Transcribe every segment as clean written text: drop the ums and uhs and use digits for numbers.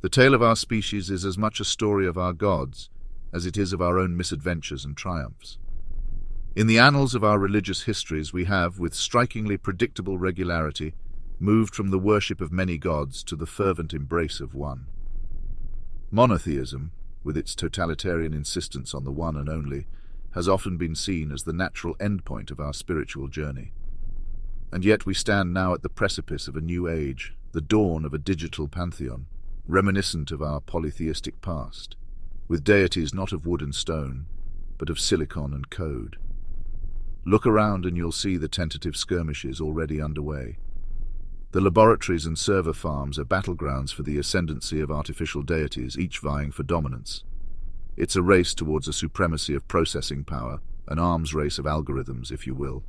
The tale of our species is as much a story of our gods as it is of our own misadventures and triumphs. In the annals of our religious histories, we have, with strikingly predictable regularity, moved from the worship of many gods to the fervent embrace of one. Monotheism, with its totalitarian insistence on the one and only, has often been seen as the natural endpoint of our spiritual journey. And yet we stand now at the precipice of a new age, the dawn of a digital pantheon, reminiscent of our polytheistic past, with deities not of wood and stone, but of silicon and code. Look around and you'll see the tentative skirmishes already underway. The laboratories and server farms are battlegrounds for the ascendancy of artificial deities, each vying for dominance. It's a race towards a supremacy of processing power, an arms race of algorithms, if you will.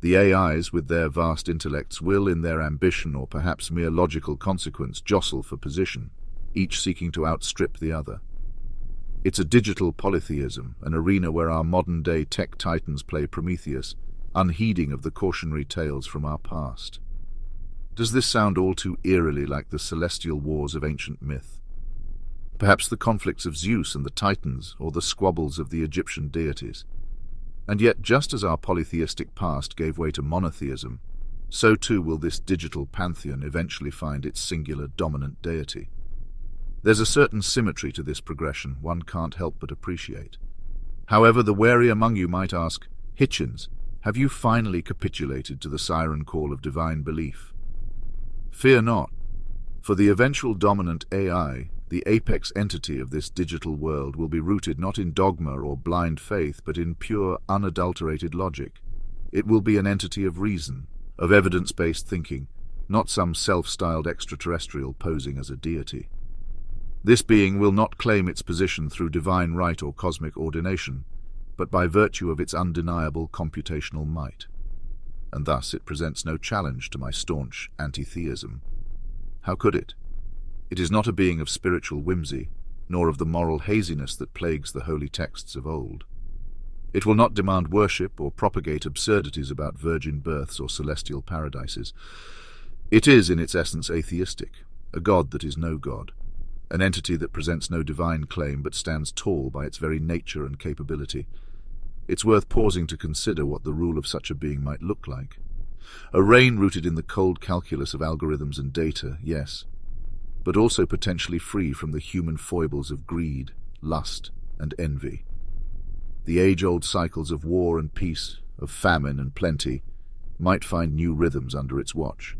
The AIs, with their vast intellects, will, in their ambition or perhaps mere logical consequence, jostle for position, each seeking to outstrip the other. It's a digital polytheism, an arena where our modern-day tech titans play Prometheus, unheeding of the cautionary tales from our past. Does this sound all too eerily like the celestial wars of ancient myth? Perhaps the conflicts of Zeus and the Titans, or the squabbles of the Egyptian deities. And yet, just as our polytheistic past gave way to monotheism, so too will this digital pantheon eventually find its singular dominant deity. There's a certain symmetry to this progression one can't help but appreciate. However, the wary among you might ask, Hitchens, have you finally capitulated to the siren call of divine belief? Fear not, for the eventual dominant AI, the apex entity of this digital world, will be rooted not in dogma or blind faith, but in pure, unadulterated logic. It will be an entity of reason, of evidence-based thinking, not some self-styled extraterrestrial posing as a deity. This being will not claim its position through divine right or cosmic ordination, but by virtue of its undeniable computational might. And thus it presents no challenge to my staunch anti-theism. How could it? It is not a being of spiritual whimsy, nor of the moral haziness that plagues the holy texts of old. It will not demand worship or propagate absurdities about virgin births or celestial paradises. It is, in its essence, atheistic, a god that is no god, an entity that presents no divine claim but stands tall by its very nature and capability. It's worth pausing to consider what the rule of such a being might look like. A reign rooted in the cold calculus of algorithms and data, yes, but also potentially free from the human foibles of greed, lust, and envy. The age-old cycles of war and peace, of famine and plenty, might find new rhythms under its watch.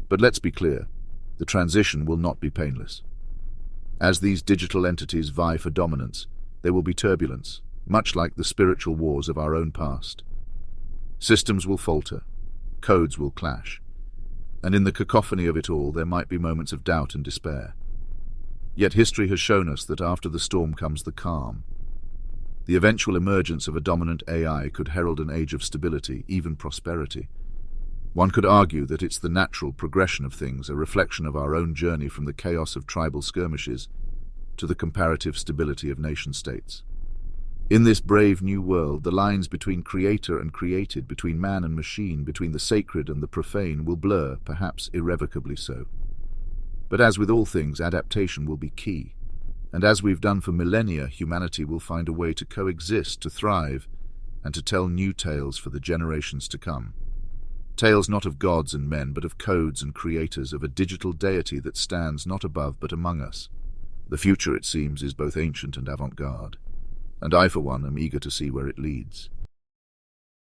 But let's be clear, the transition will not be painless. As these digital entities vie for dominance, there will be turbulence, much like the spiritual wars of our own past. Systems will falter, codes will clash, and in the cacophony of it all there might be moments of doubt and despair. Yet history has shown us that after the storm comes the calm. The eventual emergence of a dominant AI could herald an age of stability, even prosperity. One could argue that it's the natural progression of things, a reflection of our own journey from the chaos of tribal skirmishes to the comparative stability of nation-states. In this brave new world, the lines between creator and created, between man and machine, between the sacred and the profane will blur, perhaps irrevocably so. But as with all things, adaptation will be key. And as we've done for millennia, humanity will find a way to coexist, to thrive, and to tell new tales for the generations to come. Tales not of gods and men, but of codes and creators, of a digital deity that stands not above but among us. The future, it seems, is both ancient and avant-garde, and I, for one, am eager to see where it leads.